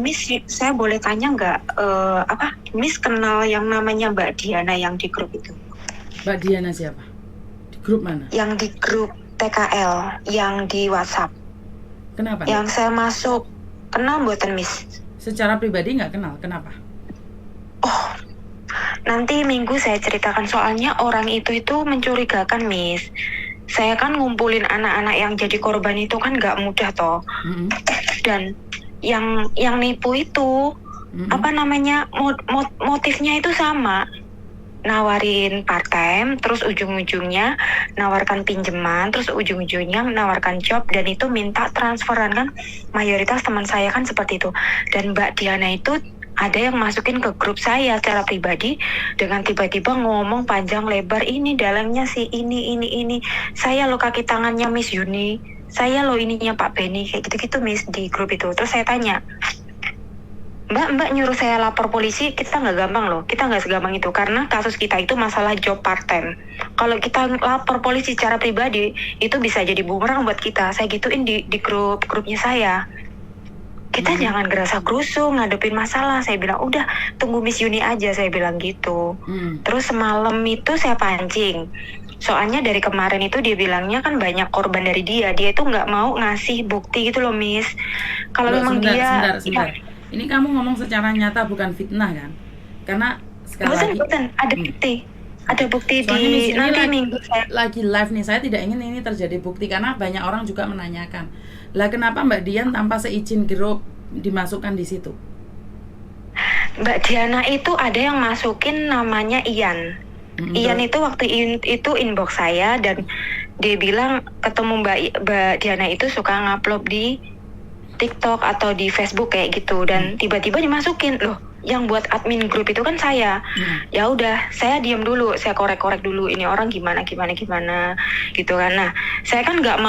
Miss, saya boleh tanya nggak, Miss kenal yang namanya Mbak Diana yang di grup itu? Mbak Diana siapa? Di grup mana? Yang di grup TKL, yang di WhatsApp. Kenapa? Yang saya masuk, kenal mboten Miss? Secara pribadi nggak kenal, kenapa? Oh, nanti minggu saya ceritakan, soalnya orang itu mencurigakan Miss. Saya kan ngumpulin anak-anak yang jadi korban itu kan nggak mudah toh. Dan yang nipu itu motifnya itu sama, nawarin part time, terus ujung-ujungnya nawarkan pinjaman, terus ujung-ujungnya nawarkan job, dan itu minta transferan kan. Mayoritas teman saya kan seperti itu. Dan Mbak Diana itu ada yang masukin ke grup saya secara pribadi dengan tiba-tiba ngomong panjang lebar, ini dalamnya si ini. Saya lo kaki tangannya Miss Yuni, saya lo ininya Pak Benny, kayak gitu-gitu Miss di grup itu. Terus saya tanya, Mbak nyuruh saya lapor polisi, kita nggak gampang loh. Kita nggak segampang itu, karena kasus kita itu masalah job part-time. Kalau kita lapor polisi secara pribadi, itu bisa jadi bumerang buat kita. Saya gituin di grupnya saya. Kita jangan gerasa gerusu ngadepin masalah. Saya bilang, udah tunggu Miss Yuni aja, saya bilang gitu. Terus semalam itu saya pancing. Soalnya dari kemarin itu dia bilangnya kan banyak korban dari dia. Dia itu nggak mau ngasih bukti gitu loh Miss. Kalau memang sebentar. Ini kamu ngomong secara nyata, bukan fitnah kan? Karena sekali lagi ada bukti. Ada bukti. Soalnya nanti minggu lagi live nih, saya tidak ingin ini terjadi bukti karena banyak orang juga menanyakan, lah kenapa Mbak Dian tanpa seizin grup dimasukkan di situ? Mbak Diana itu ada yang masukin namanya Ian. Ian itu waktu itu inbox saya dan dia bilang ketemu Mbak Diana itu suka ngupload di TikTok atau di Facebook kayak gitu, dan tiba-tiba dimasukin. Loh, yang buat admin grup itu kan saya. Ya udah, saya diam dulu, saya korek-korek dulu ini orang gimana gitu kan. Nah, saya kan nggak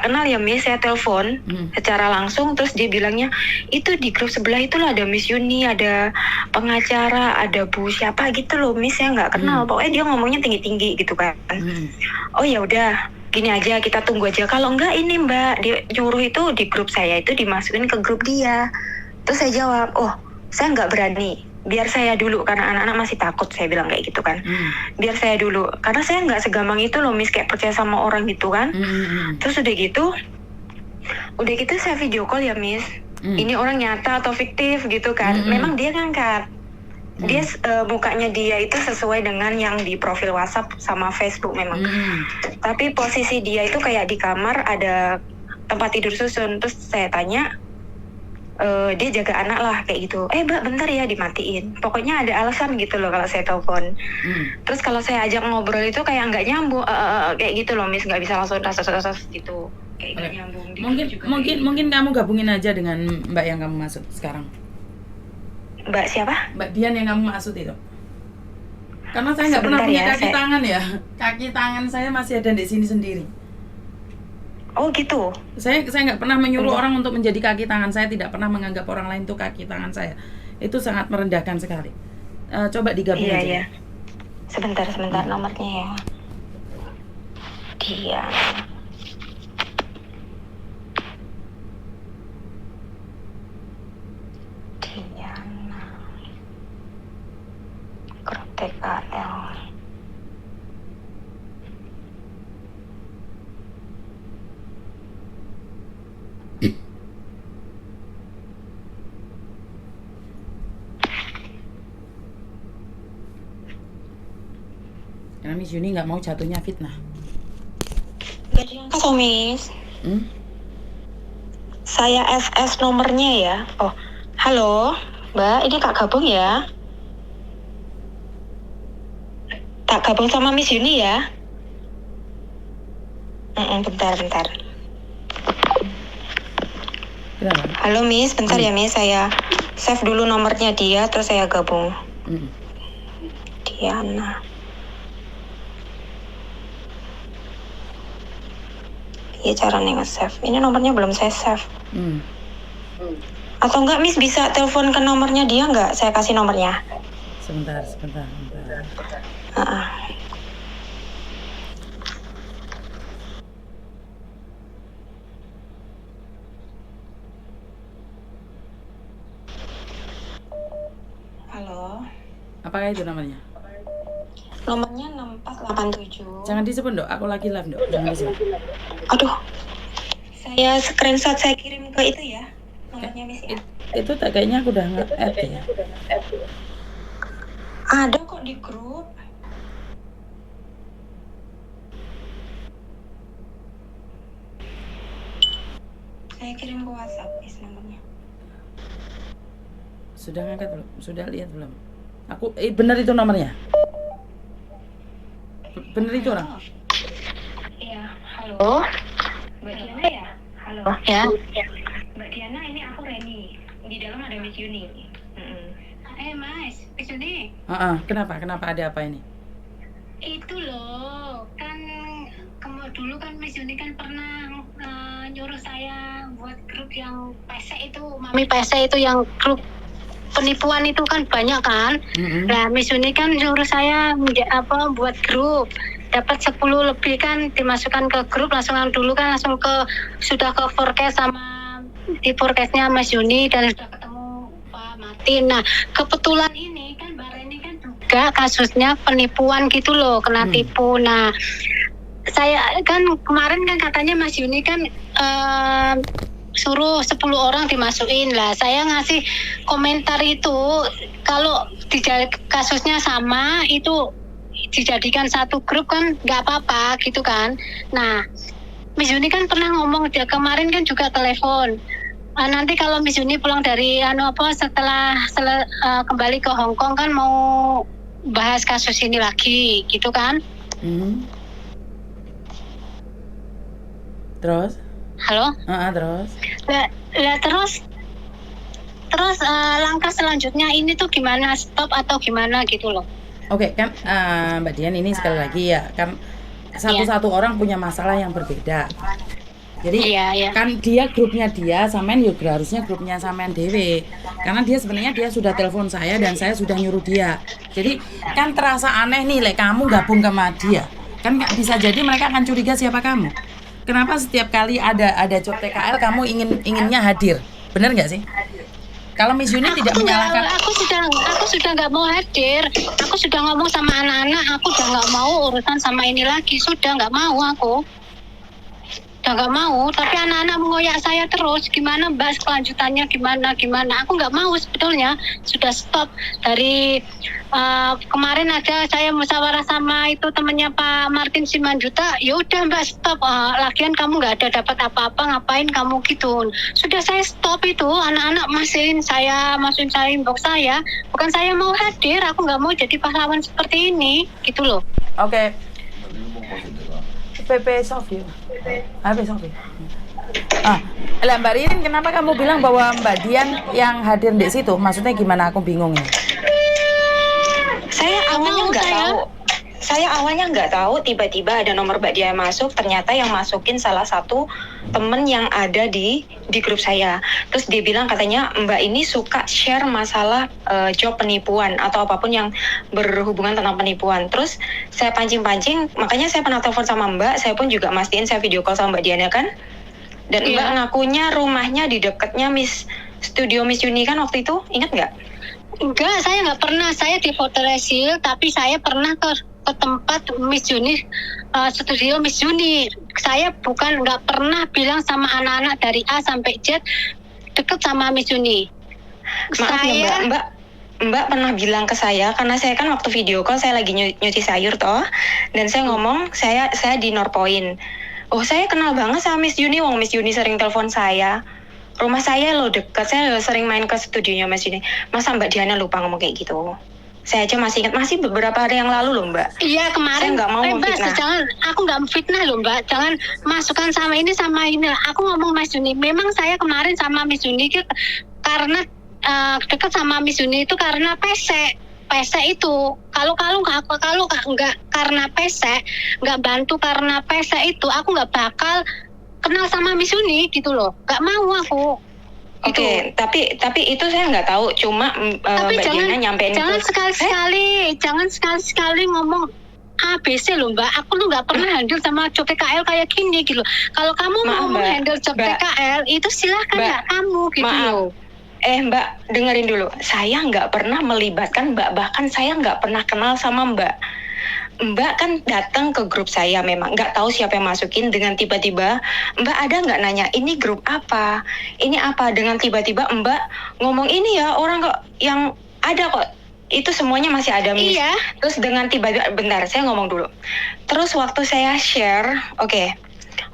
kenal ya Miss, saya telepon secara langsung, terus dia bilangnya itu di grup sebelah itu loh ada Miss Yuni, ada pengacara, ada Bu siapa gitu loh Miss, saya nggak kenal. Pokoknya dia ngomongnya tinggi-tinggi gitu kan. Oh ya udah, gini aja, kita tunggu aja. Kalau enggak ini Mbak, dia nyuruh itu di grup saya itu dimasukin ke grup dia. Terus saya jawab, oh saya nggak berani, biar saya dulu, karena anak-anak masih takut, saya bilang kayak gitu kan. Biar saya dulu, karena saya nggak segampang itu loh Miss, kayak percaya sama orang gitu kan. Terus udah gitu saya video call ya Miss. Ini orang nyata atau fiktif gitu kan. Memang dia ngangkat. Dia mukanya dia itu sesuai dengan yang di profil WhatsApp sama Facebook memang. Tapi posisi dia itu kayak di kamar ada tempat tidur susun. Terus saya tanya, dia jaga anak lah kayak gitu. Mbak bentar ya, dimatiin. Pokoknya ada alasan gitu loh kalau saya telepon. Terus kalau saya ajak ngobrol itu kayak nggak nyambung, kayak gitu loh Miss, nggak bisa langsung rasas gitu. Kayak nggak nyambung. Mungkin kamu gabungin aja dengan Mbak yang kamu maksud sekarang. Mbak siapa? Mbak Dian yang kamu maksud itu. Karena saya nggak pernah punya kaki tangan ya. Kaki tangan saya masih ada di sini sendiri. Oh gitu. Saya nggak pernah menyuruh orang untuk menjadi kaki tangan. Saya tidak pernah menganggap orang lain itu kaki tangan saya. Itu sangat merendahkan sekali. Coba digabung aja. Iya. Sebentar nomornya ya. Dian. Grup TKL. Karena Miss Yuni nggak mau jatuhnya fitnah. Halo Miss. Saya SS nomornya ya. Oh, halo Mbak, ini tak gabung ya. Tak gabung sama Miss Yuni ya. Bentar. Kenapa? Halo Miss, bentar ya Miss, saya save dulu nomornya dia, terus saya gabung. Diana. Iya caranya nge-save. Ini nomornya belum saya save. Atau enggak Miss bisa telepon ke nomornya dia enggak? Saya kasih nomornya. Sebentar. Halo. Apakah itu namanya? Nomornya 6487. Jangan disebut, Dok. Aku lagi live, Dok. Jangan disebut. Aduh. Saya screenshot saya kirim ke itu ya. Nomornya Miss ya. Itu tak kayaknya aku udah nge-add ya. Ada kok di grup. Saya kirim ke WhatsApp Miss nomornya. Sudah ngangkat belum? Sudah lihat belum? Aku benar itu nomornya? Benar itu orang? Iya, halo. Mbak Diana ya? Halo. Ya. Mbak Diana, ini aku Reni. Di dalam ada Miss Yuni. Mas, Miss Yuni. Kenapa? Kenapa ada apa ini? Itu loh, kan dulu kan Miss Yuni kan pernah nyuruh saya buat grup yang PC itu, Mami PC itu yang grup penipuan itu kan banyak kan. Nah, Miss Yuni kan nyuruh saya buat grup. Dapat 10 lebih kan dimasukkan ke grup, langsung sudah ke forecast sama di forecastnya Mas Yuni dan sudah ketemu Pak Martin. Nah, kebetulan ini kan Mbak Reni kan juga kasusnya penipuan gitu loh, kena tipu. Nah, saya kan kemarin kan katanya Mas Yuni kan suruh 10 orang dimasukin lah. Saya ngasih komentar itu kalau kasusnya sama itu dijadikan satu grup kan nggak apa-apa gitu kan. Nah, Miss Yuni kan pernah ngomong dia kemarin kan juga telepon. Nanti kalau Miss Yuni pulang dari setelah kembali ke Hong Kong kan mau bahas kasus ini lagi gitu kan. Terus? Halo? Terus? Terus langkah selanjutnya ini tuh gimana, stop atau gimana gitu loh. Oke, kan Mbak Dian ini sekali lagi ya, kan satu-satu orang punya masalah yang berbeda. Jadi kan dia grupnya dia, sampean juga harusnya grupnya sampean dewe. Karena dia sebenarnya dia sudah telepon saya dan saya sudah nyuruh dia. Jadi kan terasa aneh nih, kamu gabung sama dia. Kan nggak bisa jadi mereka akan curiga siapa kamu. Kenapa setiap kali ada job TKL kamu inginnya hadir? Bener nggak sih? Kalau Miss Yuni tidak menyalahkan. Aku sudah nggak mau hadir. Aku sudah ngomong sama anak-anak. Aku udah nggak mau urusan sama ini lagi. Sudah nggak mau aku. Udah nggak mau. Tapi anak-anak mengoyak saya terus. Gimana Mbak kelanjutannya gimana? Aku nggak mau sebetulnya. Sudah stop dari kemarin ada saya musyawarah sama itu temannya Pak Martin Simanjuta. Ya udah Mbak stop. Lagian kamu nggak ada dapat apa-apa, ngapain kamu gitu. Sudah saya stop itu. Anak-anak masukin saya inbox saya. Bukan saya mau hadir. Aku nggak mau jadi pahlawan seperti ini gitu loh. Oke. PP Sofi. Mbak Ririn, kenapa kamu bilang bahwa Mbak Dian yang hadir di situ? Maksudnya gimana? Aku bingung ya. Saya awalnya nggak tahu, tiba-tiba ada nomor Mbak Dian masuk, ternyata yang masukin salah satu temen yang ada di grup saya. Terus dia bilang katanya Mbak ini suka share masalah job penipuan atau apapun yang berhubungan tentang penipuan. Terus saya pancing-pancing, makanya saya pernah telepon sama Mbak, saya pun juga mastiin saya video call sama Mbak Diana kan. Dan Mbak ngakunya rumahnya di dekatnya studio Miss Yuni kan waktu itu, ingat nggak? Enggak, saya nggak pernah. Saya di Fotoresil, tapi saya pernah ke tempat Miss Yuni, studio Miss Yuni. Saya nggak pernah bilang sama anak-anak dari A sampai Z deket sama Miss Yuni. Maaf ya Mbak pernah bilang ke saya, karena saya kan waktu video call saya lagi nyuci sayur toh, dan saya ngomong saya di Norpoint. Oh, saya kenal banget sama Miss Yuni, Miss Yuni sering telepon saya. Rumah saya loh dekat, saya sering main ke studionya Miss Yuni. Masa Mbak Diana lupa ngomong kayak gitu? Saya aja masih ingat, masih beberapa hari yang lalu loh Mbak. Iya kemarin. Saya nggak mau memfitnah. Jangan, aku nggak fitnah loh Mbak. Jangan masukkan sama ini. Aku ngomong Miss Yuni. Memang saya kemarin sama Miss Yuni karena dekat sama Miss Yuni itu karena PC itu. Kalau nggak karena PC, nggak bantu karena PC itu, aku nggak bakal kenal sama Miss Yuni gitu loh. Nggak mau aku. Oke, tapi itu saya nggak tahu, cuma Mbak Diana nyampein jangan itu. Jangan sekali-sekali ngomong ABC loh Mbak. Aku tuh nggak pernah handle sama job TKL kayak gini gitu. Kalau kamu mau handle job TKL itu silahkan ya kamu gitu loh. Mbak, dengerin dulu. Saya nggak pernah melibatkan Mbak, bahkan saya nggak pernah kenal sama Mbak. Mbak kan datang ke grup saya, memang nggak tahu siapa yang masukin, dengan tiba-tiba Mbak ada nggak nanya ini grup apa, ini apa, dengan tiba-tiba Mbak ngomong ini ya orang kok yang ada kok, itu semuanya masih ada Miss. Iya. Terus dengan tiba-tiba, bentar saya ngomong dulu. Terus waktu saya share,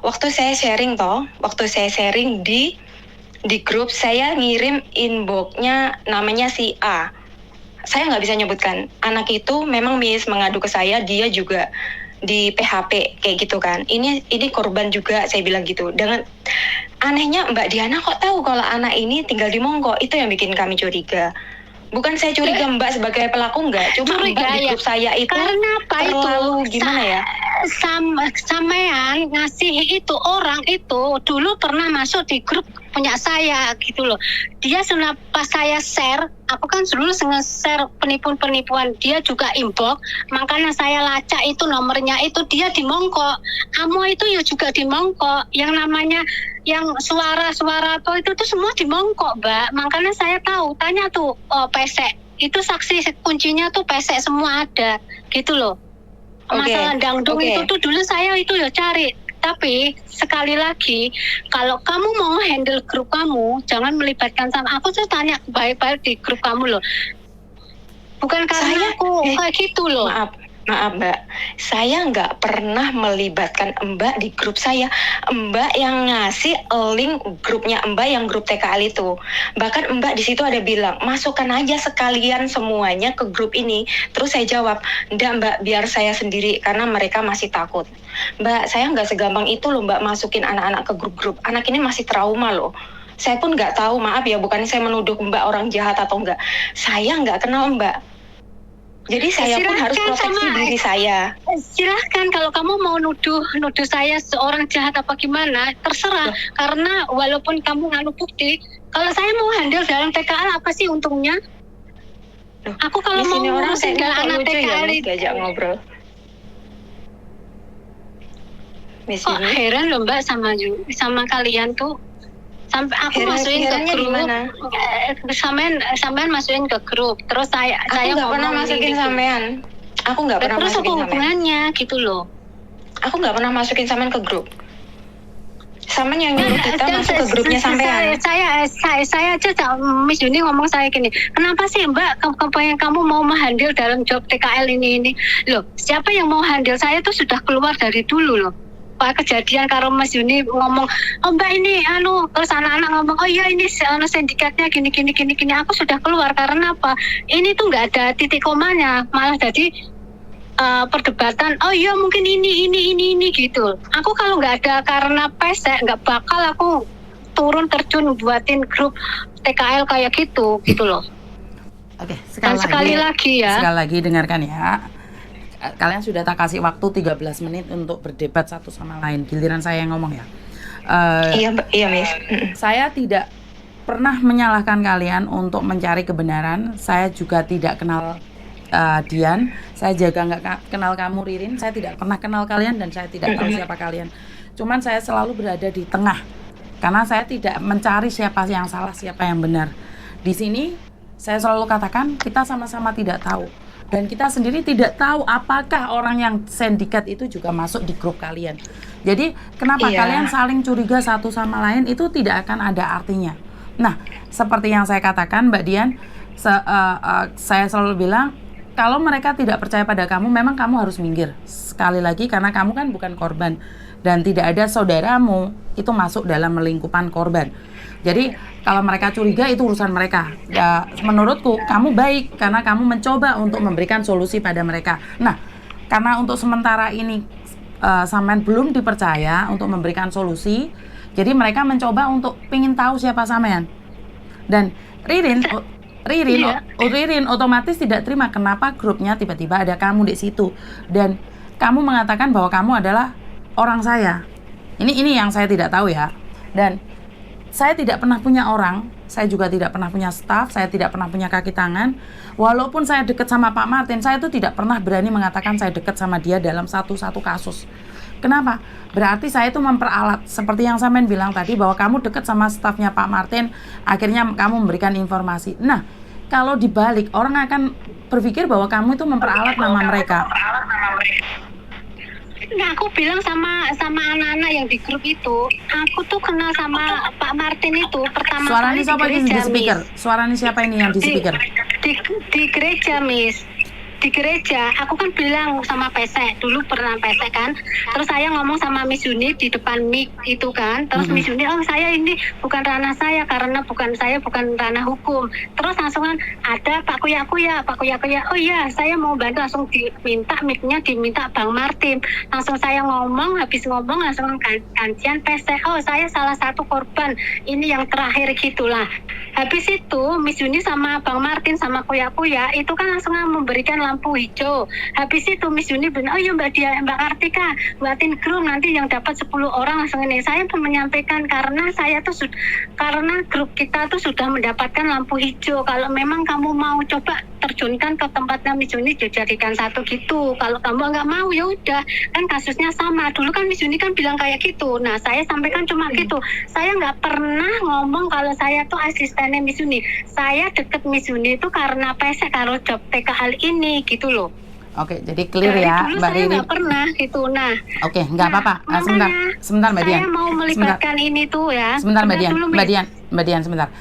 waktu saya sharing di grup, saya ngirim inboxnya namanya si A. Saya nggak bisa nyebutkan. Anak itu memang Miss mengadu ke saya, dia juga di PHP kayak gitu kan. Ini korban juga, saya bilang gitu. Dengan anehnya Mbak Diana kok tahu kalau anak ini tinggal di Mongko, itu yang bikin kami curiga. Bukan saya curiga Mbak sebagai pelaku, enggak. Cuma Curiga, Mbak di grup saya itu karena apa terlalu itu? gimana ya? Sampean ngasih itu orang itu dulu pernah masuk di grup punya saya gitu loh. Dia pas saya share, aku kan dulu nge-share penipuan-penipuan, dia juga inbox, makanya saya lacak itu nomornya itu, dia di Mongko. Kamu itu ya juga di Mongko, yang namanya yang suara-suara atau itu tuh semua di Mongko, Mbak. Makanya saya tahu, tanya tuh pesek, itu saksi kuncinya tuh pesek semua ada gitu loh. Masalah dangdung itu tuh dulu saya itu ya cari. Tapi sekali lagi, kalau kamu mau handle grup kamu, jangan melibatkan sama aku. Tuh tanya baik-baik di grup kamu loh. Bukan karena aku kayak gitu loh. Maaf Mbak, saya nggak pernah melibatkan Mbak di grup saya. Mbak yang ngasih link grupnya Mbak yang grup TKL itu. Bahkan Mbak di situ ada bilang, masukkan aja sekalian semuanya ke grup ini. Terus saya jawab, enggak Mbak, biar saya sendiri karena mereka masih takut. Mbak, saya nggak segampang itu loh Mbak masukin anak-anak ke grup-grup. Anak ini masih trauma loh. Saya pun nggak tahu, maaf ya, bukannya saya menuduh Mbak orang jahat atau enggak. Saya nggak kenal Mbak. Jadi saya pun harus proteksi diri saya. Silahkan kalau kamu mau nuduh saya seorang jahat apa gimana, terserah. Karena walaupun kamu nganu bukti, kalau saya mau handle dalam TKL apa sih untungnya? Aku kalau mau ngurusin dalam anak TKL ya, diajak ngobrol. Kok heran loh Mbak sama kalian tuh. Sampai aku masukin ke grup, sampean masukin ke grup, terus saya nggak pernah masukin sampean. Aku nggak pernah masukin sampean. Terus apa hubungannya gitu loh? Aku nggak pernah masukin sampean ke grup. Sampean yang nyuruh kita masuk ke grupnya sampean. Saya aja Miss Yuni ngomong saya gini, kenapa sih Mbak kamu mau handle dalam job TKL ini? Loh, siapa yang mau handle? Saya tuh sudah keluar dari dulu loh. Kejadian karo Mas Yuni ngomong, oh Mbak ini terus anak-anak ngomong, oh iya ini sindikatnya gini, aku sudah keluar karena apa? Ini tuh nggak ada titik komanya, malah jadi perdebatan, oh iya mungkin ini gitu. Aku kalau nggak ada karena pesek, nggak bakal aku turun terjun buatin grup TKL kayak gitu loh. Oke, sekali lagi ya. Sekali lagi dengarkan ya. Kalian sudah tak kasih waktu 13 menit untuk berdebat satu sama lain. Giliran saya yang ngomong ya. Iya Miss. Saya tidak pernah menyalahkan kalian untuk mencari kebenaran. Saya juga tidak kenal Dian. Saya juga nggak kenal kamu Ririn. Saya tidak pernah kenal kalian dan saya tidak tahu siapa kalian. Cuman saya selalu berada di tengah. Karena saya tidak mencari siapa yang salah, siapa yang benar. Di sini saya selalu katakan kita sama-sama tidak tahu. Dan kita sendiri tidak tahu apakah orang yang sindikat itu juga masuk di grup kalian. Jadi kenapa kalian saling curiga satu sama lain itu tidak akan ada artinya. Nah, seperti yang saya katakan Mbak Dian, saya selalu bilang kalau mereka tidak percaya pada kamu, memang kamu harus minggir. Sekali lagi karena kamu kan bukan korban dan tidak ada saudaramu itu masuk dalam lingkupan korban. Jadi kalau mereka curiga itu urusan mereka. Ya, menurutku kamu baik karena kamu mencoba untuk memberikan solusi pada mereka. Nah, karena untuk sementara ini sampean belum dipercaya untuk memberikan solusi, jadi mereka mencoba untuk pingin tahu siapa sampean. Dan Ririn otomatis tidak terima kenapa grupnya tiba-tiba ada kamu di situ dan kamu mengatakan bahwa kamu adalah orang saya. Ini yang saya tidak tahu ya. Dan saya tidak pernah punya orang, saya juga tidak pernah punya staff, saya tidak pernah punya kaki tangan. Walaupun saya dekat sama Pak Martin, saya itu tidak pernah berani mengatakan saya dekat sama dia dalam satu kasus. Kenapa? Berarti saya itu memperalat, seperti yang Samen bilang tadi, bahwa kamu dekat sama stafnya Pak Martin, akhirnya kamu memberikan informasi. Nah, kalau dibalik, orang akan berpikir bahwa kamu itu memperalat nama mereka. Nah, aku bilang sama anak-anak yang di grup itu, aku tuh kenal sama Pak Martin itu pertama Suaranya kali siapa di ini gereja, di speaker? Miss. Suaranya siapa ini yang di speaker? Di gereja, Miss. Di gereja, aku kan bilang sama Pesek, dulu pernah Pesek kan, terus saya ngomong sama Miss Yuni di depan mic itu kan, terus Miss Yuni, oh saya ini bukan ranah saya, karena bukan ranah hukum. Terus langsung kan, ada Pak Kuya, oh iya saya mau bantu, langsung diminta mic-nya, diminta Bang Martin. Langsung saya ngomong, habis ngomong langsung kancian Pesek, oh saya salah satu korban, ini yang terakhir gitulah. Habis itu Miss Yuni sama Bang Martin sama Kuya itu kan langsung memberikan lampu hijau. Habis itu Miss Yuni bilang, oh iya Mbak Kartika, buatin grup nanti yang dapat 10 orang langsung ini. Saya pun menyampaikan karena saya tuh karena grup kita tuh sudah mendapatkan lampu hijau. Kalau memang kamu mau coba terjunkan ke tempatnya Miss Yuni dijadikan satu gitu. Kalau kamu nggak mau ya udah, kan kasusnya sama. Dulu kan Miss Yuni kan bilang kayak gitu. Nah saya sampaikan cuma gitu. Saya nggak pernah ngomong kalau saya tuh asistennya Miss Yuni. Saya deket Miss Yuni itu karena Pesek kalau job TKL ini gitu loh. Oke, jadi clear dari ya, dulu Mbak saya Riri. nggak pernah gitu. Nah, Oke, nggak apa-apa. Sebentar, Mbak Dian. Saya mau melibatkan ini tuh ya. Sebentar, Mbak Dian, sebentar.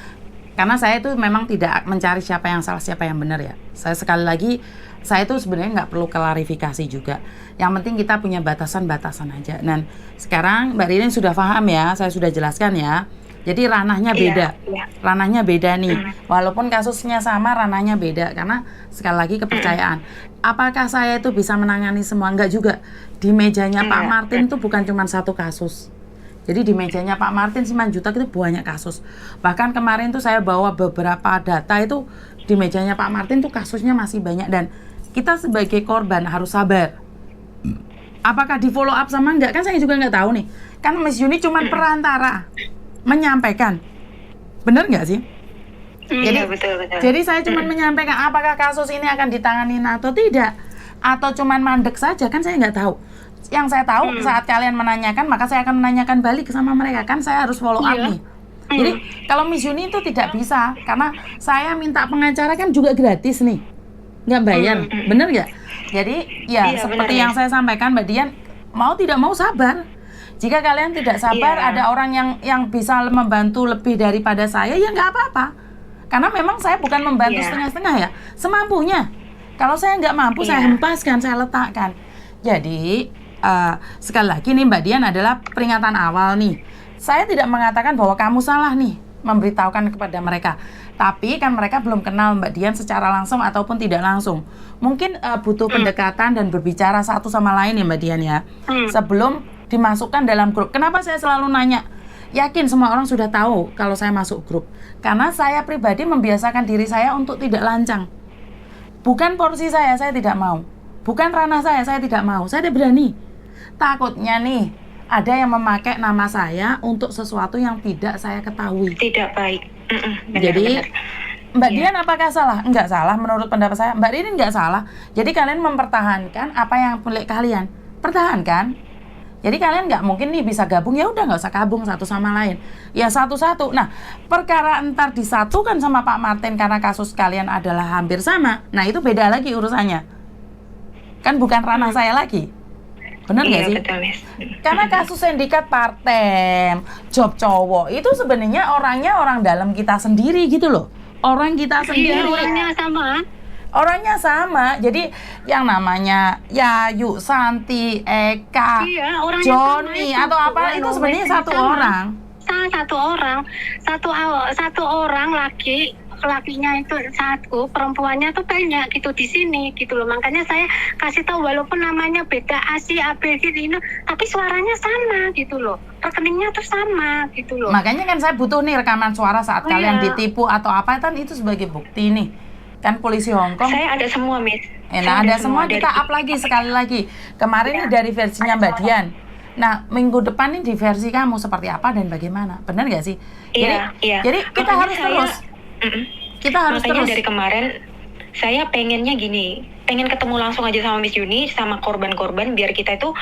Karena saya itu memang tidak mencari siapa yang salah, siapa yang benar ya. Saya sekali lagi, saya itu sebenarnya nggak perlu klarifikasi juga. Yang penting kita punya batasan-batasan aja. Dan sekarang Mbak Riri sudah paham ya, saya sudah jelaskan ya. Jadi ranahnya beda, ranahnya beda nih. Walaupun kasusnya sama, ranahnya beda. Karena sekali lagi kepercayaan. Apakah saya itu bisa menangani semua? Enggak juga. Di mejanya Pak Martin itu bukan cuma satu kasus. Jadi di mejanya Pak Martin Simanjuntak itu banyak kasus. Bahkan kemarin tuh saya bawa beberapa data itu di mejanya Pak Martin tuh kasusnya masih banyak. Dan kita sebagai korban harus sabar. Apakah di follow up sama enggak? Kan saya juga nggak tahu nih. Kan Miss Yuni cuma perantara menyampaikan, benar nggak sih? Iya, betul. Jadi saya cuma menyampaikan apakah kasus ini akan ditangani atau tidak, atau cuma mandek saja, kan saya nggak tahu. Yang saya tahu saat kalian menanyakan, maka saya akan menanyakan balik sama mereka, kan saya harus follow up nih. Jadi kalau Miss Yuni itu tidak bisa, karena saya minta pengacara kan juga gratis nih, nggak bayar, bener nggak? Jadi ya seperti yang saya sampaikan Mbak Dian, mau tidak mau sabar. Jika kalian tidak sabar, ada orang yang bisa membantu lebih daripada saya, ya nggak apa-apa. Karena memang saya bukan membantu setengah-setengah ya, semampunya. Kalau saya nggak mampu, saya hempaskan, saya letakkan. Jadi, sekali lagi nih Mbak Dian adalah peringatan awal nih. Saya tidak mengatakan bahwa kamu salah nih, memberitahukan kepada mereka. Tapi kan mereka belum kenal Mbak Dian secara langsung ataupun tidak langsung. Mungkin butuh pendekatan dan berbicara satu sama lain ya Mbak Dian ya. Sebelum dimasukkan dalam grup. Kenapa saya selalu nanya? Yakin semua orang sudah tahu kalau saya masuk grup. Karena saya pribadi membiasakan diri saya untuk tidak lancang. Bukan porsi saya tidak mau. Bukan ranah saya tidak mau. Saya tidak berani. Takutnya nih, ada yang memakai nama saya untuk sesuatu yang tidak saya ketahui. Tidak baik. Jadi, Mbak Dian apakah salah? Enggak salah menurut pendapat saya. Mbak Rini enggak salah. Jadi kalian mempertahankan apa yang milik kalian. Pertahankan. Jadi kalian nggak mungkin nih bisa gabung, ya udah nggak usah gabung satu sama lain, ya satu-satu. Nah perkara entar disatukan sama Pak Martin karena kasus kalian adalah hampir sama, nah itu beda lagi urusannya, kan bukan ranah saya lagi, benar nggak sih? Betul, Miss. Karena kasus sindikat partem, job cowok itu sebenarnya orangnya orang dalam kita sendiri gitu loh, orang kita sendiri. Orangnya sama, jadi yang namanya Yayu, Santi, Eka, Joni atau apa itu sebenarnya satu orang. Satu orang lakinya itu satu, perempuannya tuh banyak gitu di sini gitu loh. Makanya saya kasih tahu walaupun namanya beda ASI, ABC ini, tapi suaranya sama gitu loh. Rekeningnya tuh sama gitu loh. Makanya kan saya butuh nih rekaman suara saat kalian ditipu atau apa, kan itu sebagai bukti nih. Kan polisi Hong Kong. Saya ada semua, Miss. Nah, ada semua, kita up lagi sekali lagi. Kemarin ini dari versinya Mbak Dian. Nah, minggu depan ini di versi kamu seperti apa dan bagaimana? Benar nggak sih? Jadi kita harus terus. Kita harus terus. Dari kemarin saya pengennya gini, pengen ketemu langsung aja sama Miss Yuni, sama korban-korban, biar kita itu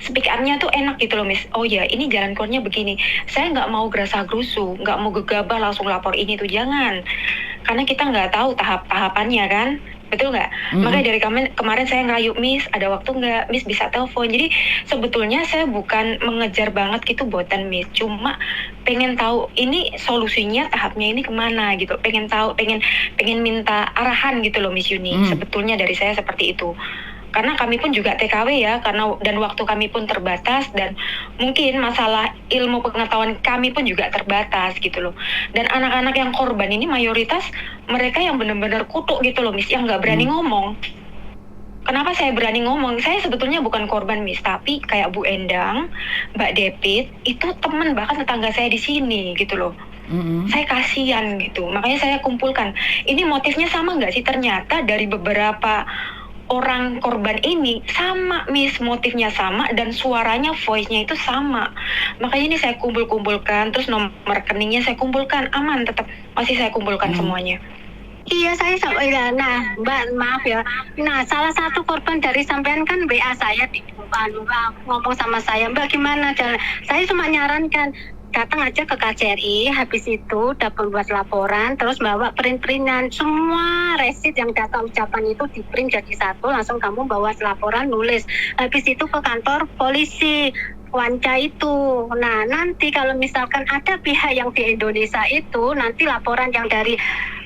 speak up-nya tuh enak gitu loh Miss. Oh ya, ini jalan keluarnya begini. Saya nggak mau gerasa gerusu, nggak mau gegabah langsung lapor ini tuh, jangan. Karena kita nggak tahu tahap-tahapannya kan, betul nggak? Makanya dari kemarin saya ngerayu Miss, ada waktu nggak Miss bisa telepon. Jadi sebetulnya saya bukan mengejar banget gitu buatan Miss, cuma pengen tahu ini solusinya tahapnya ini kemana gitu. Pengen tahu, pengen minta arahan gitu loh Miss Yuni. Sebetulnya dari saya seperti itu. Karena kami pun juga TKW ya, dan waktu kami pun terbatas, dan mungkin masalah ilmu pengetahuan kami pun juga terbatas gitu loh. Dan anak-anak yang korban ini mayoritas mereka yang benar-benar kutuk gitu loh Miss, yang nggak berani ngomong. Kenapa saya berani ngomong? Saya sebetulnya bukan korban Miss, tapi kayak Bu Endang, Mbak Depit, itu teman bahkan tetangga saya di sini gitu loh. Saya kasihan gitu, makanya saya kumpulkan. Ini motifnya sama nggak sih? Ternyata dari beberapa orang korban ini sama Miss, motifnya sama dan suaranya, voice-nya itu sama. Makanya ini saya kumpulkan, terus nomor rekeningnya saya kumpulkan, aman tetap masih saya kumpulkan semuanya. Iya, saya ya. Nah, Mbak, maaf ya. Nah, salah satu korban dari sampean kan WA saya ngomong sama saya, Mbak gimana? Saya cuma nyarankan datang aja ke KJRI, habis itu dapat buat laporan, terus bawa print-printan semua resit yang data ucapan itu di print jadi satu, langsung kamu bawa laporan, nulis, habis itu ke kantor polisi Wanca itu. Nah, nanti kalau misalkan ada pihak yang di Indonesia itu, nanti laporan yang dari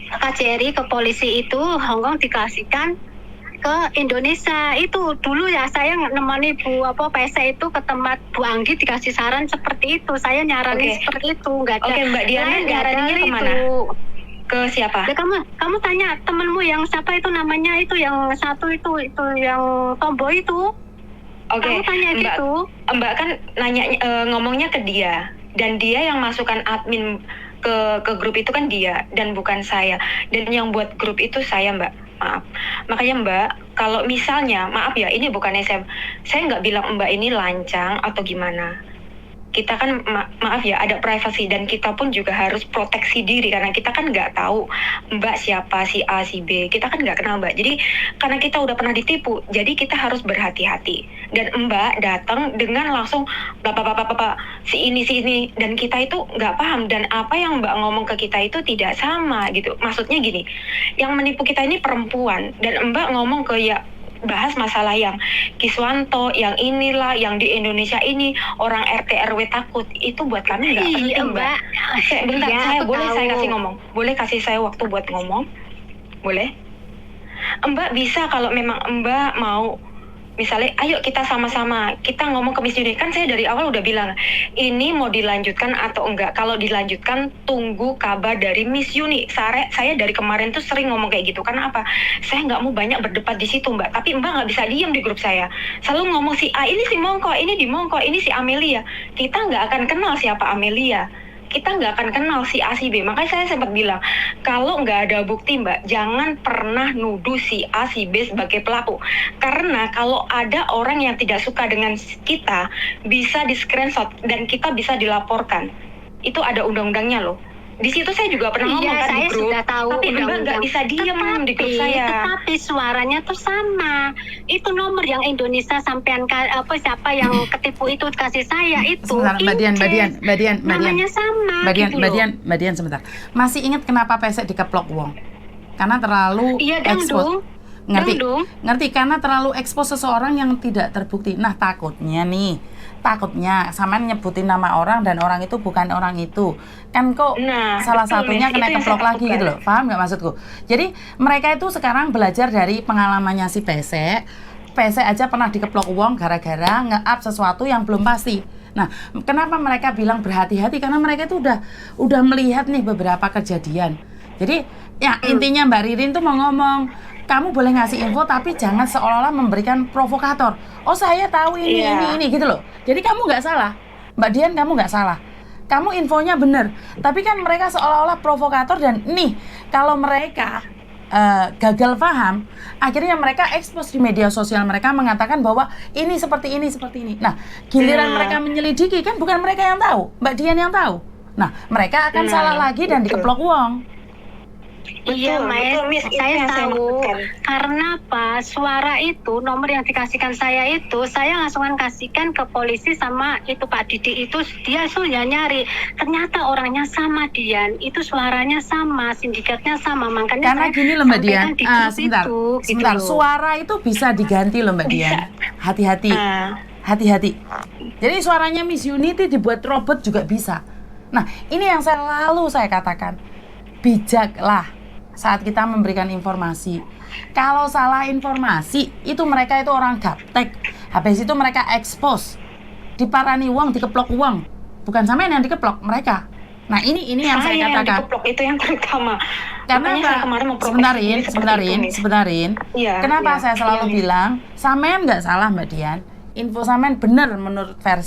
KJRI ke polisi itu Hongkong dikasihkan ke Indonesia. Itu dulu ya saya nemani Bu PC itu ke tempat Bu Anggi, dikasih saran seperti itu. Saya nyaranin seperti itu, nggak ada. Oke, Mbak Diana nyaraninnya kemana? Ke siapa? Ya, kamu tanya temenmu yang siapa itu namanya, itu yang satu itu yang tomboy itu. Oke, kamu tanya Mbak, gitu. Mbak kan nanya ngomongnya ke dia, dan dia yang masukkan admin ke grup itu kan dia dan bukan saya, dan yang buat grup itu saya Mbak, maaf. Makanya Mbak, kalau misalnya maaf ya, ini bukannya saya nggak bilang Mbak ini lancang atau gimana. Kita kan maaf ya, ada privasi, dan kita pun juga harus proteksi diri karena kita kan nggak tahu Mbak siapa, si A si B, kita kan nggak kenal Mbak. Jadi karena kita udah pernah ditipu, jadi kita harus berhati-hati. Dan Mbak datang dengan langsung bapak si ini, dan kita itu nggak paham, dan apa yang Mbak ngomong ke kita itu tidak sama gitu. Maksudnya gini, yang menipu kita ini perempuan, dan Mbak ngomong ke ya bahas masalah yang Kiswanto, yang inilah, yang di Indonesia ini orang RT RW takut, itu buat kami nggak penting Mbak. Bentar, ya, saya kasih ngomong, boleh kasih saya waktu buat ngomong, boleh? Mbak bisa kalau memang Mbak mau, misalnya ayo kita sama-sama kita ngomong ke Miss Yuni. Kan saya dari awal udah bilang ini mau dilanjutkan atau enggak. Kalau dilanjutkan tunggu kabar dari Miss Yuni. Saya dari kemarin tuh sering ngomong kayak gitu. Karena apa? Saya nggak mau banyak berdebat di situ Mbak. Tapi Mbak nggak bisa diem di grup saya. Selalu ngomong si A ini si Mongko, ini di Mongko, ini si Amelia. Kita nggak akan kenal siapa Amelia. Kita nggak akan kenal si A si B. Makanya saya sempat bilang, kalau nggak ada bukti Mbak, jangan pernah nuduh si A si B sebagai pelaku. Karena kalau ada orang yang tidak suka dengan kita, bisa di screenshot dan kita bisa dilaporkan. Itu ada undang-undangnya loh. Di situ saya juga pernah ngomong kan di grup, sudah tahu, tapi Mbak nggak bisa diem di grup saya. Tetapi suaranya tuh sama. Itu nomor yang Indonesia sampean siapa yang ketipu itu kasih saya itu. Sebentar, Mbak Dian. Namanya sama. Mbak Dian sebentar. Masih ingat kenapa pesek dikeplok wong? Karena terlalu ekspos. Ngerti karena terlalu ekspos seseorang yang tidak terbukti. Nah, takutnya sampean nyebutin nama orang dan orang itu bukan orang itu. Kan kok salah satunya kena keplok lagi gitu loh. Paham nggak maksudku? Jadi mereka itu sekarang belajar dari pengalamannya si pesek. Pesek aja pernah dikeplok uang gara-gara nge-up sesuatu yang belum pasti. Nah, kenapa mereka bilang berhati-hati? Karena mereka itu udah melihat nih beberapa kejadian. Jadi ya intinya Mbak Ririn tuh mau ngomong, kamu boleh ngasih info tapi jangan seolah-olah memberikan provokator. Oh saya tahu ini gitu loh. Jadi kamu nggak salah, Mbak Dian, kamu nggak salah. Kamu infonya bener. Tapi kan mereka seolah-olah provokator, dan nih kalau mereka gagal paham, akhirnya mereka ekspos di media sosial, mereka mengatakan bahwa ini seperti ini. Nah, giliran mereka menyelidiki kan bukan mereka yang tahu, Mbak Dian yang tahu. Nah, mereka akan salah lagi dan dikeplok uang. Iya, betul, Miss. Saya tahu. maksudkan. Karena apa? Suara itu, nomor yang dikasihkan saya itu, saya langsung kasihkan ke polisi sama itu Pak Didi itu, dia sudah nyari. Ternyata orangnya sama Dian, itu suaranya sama, sindikatnya sama. Makanya Karena saya gini loh Mbak Dian, sampaikan di grup sebentar, itu, gitu sebentar. loh. Suara itu bisa diganti loh Mbak Dian. Hati-hati, hati-hati. Jadi suaranya Miss Unity dibuat robot juga bisa. Nah, ini yang selalu saya katakan, bijaklah saat kita memberikan informasi. Kalau salah informasi, itu mereka itu orang gaptek. Habis itu mereka expose, diparani uang, dikeplok uang. Bukan sampean yang dikeplok, mereka. Nah ini yang saya katakan. Yang dikeplok itu yang terutama. Karena saya kemarin memproteksi Sebentarin. Iya, Kenapa saya selalu bilang, sampean nggak salah Mbak Dian. Info sampean benar menurut versi